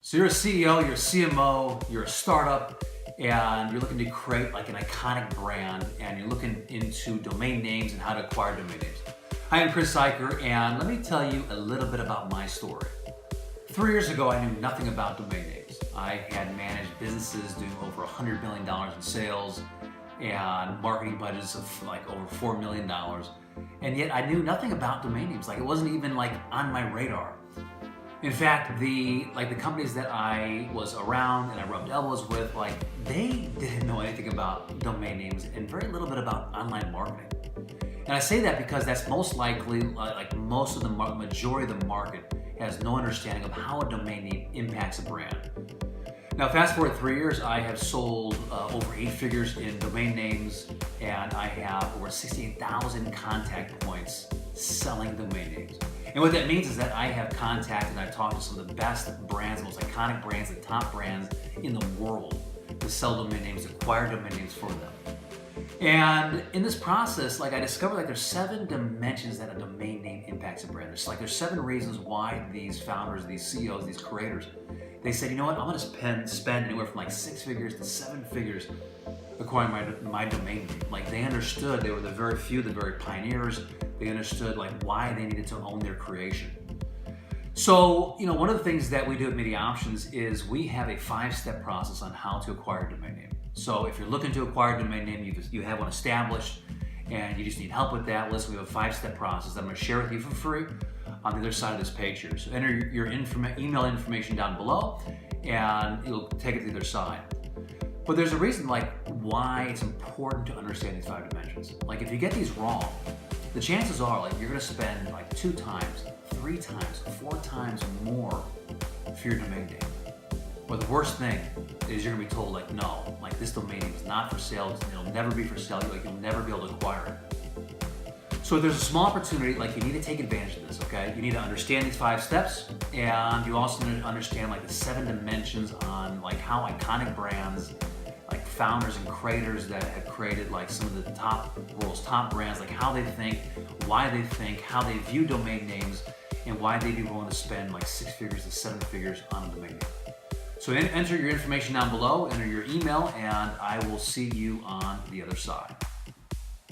So you're a CEO, you're a CMO, you're a startup, and you're looking to create like an iconic brand, and you're looking into domain names and how to acquire domain names. Hi, I'm Chris Eicher, and let me tell you a little bit about my story. 3 years ago, I knew nothing about domain names. I had managed businesses doing over $100 million in sales and marketing budgets of like over $4 million. And yet I knew nothing about domain names. Like it wasn't even like on my radar. In fact, the companies that I was around and I rubbed elbows with, like they didn't know anything about domain names and very little bit about online marketing. And I say that because that's most likely, like most of the majority of the market has no understanding of how a domain name impacts a brand. Now, fast forward 3 years, I have sold over 8 figures in domain names, and I have over 68,000 contact points selling domain names. And what that means is that I have contacted and I've talked to some of the best brands, the most iconic brands, the top brands in the world to sell domain names, acquire domain names for them. And in this process, like I discovered like there's 7 dimensions that a domain name impacts a brand. There's 7 reasons why these founders, these CEOs, these creators, they said, you know what, I'm gonna spend anywhere from like 6 figures to 7 figures acquiring my domain name. Like they understood, they were the very few, the very pioneers. They understood like why they needed to own their creation. So, you know, one of the things that we do at Media Options is we have a 5-step process on how to acquire a domain name. So if you're looking to acquire a domain name, you have one established and you just need help with that, listen, we have a 5-step process that I'm gonna share with you for free on the other side of this page here. So enter your email information down below and it'll take it to the other side. But there's a reason like why it's important to understand these 5 dimensions. Like if you get these wrong, the chances are like you're gonna spend like 2 times, 3 times, 4 times more for your domain name. But the worst thing is you're gonna be told like, no, like this domain name is not for sale, it'll never be for sale, like you'll never be able to acquire it. So there's a small opportunity, like you need to take advantage of this, okay? You need to understand these 5 steps, and you also need to understand like the 7 dimensions on like how iconic brands, like founders and creators that have created like some of the world's top brands, like how they think, why they think, how they view domain names, and why they'd be willing to spend like 6 figures to 7 figures on a domain name. So enter your information down below, enter your email, and I will see you on the other side.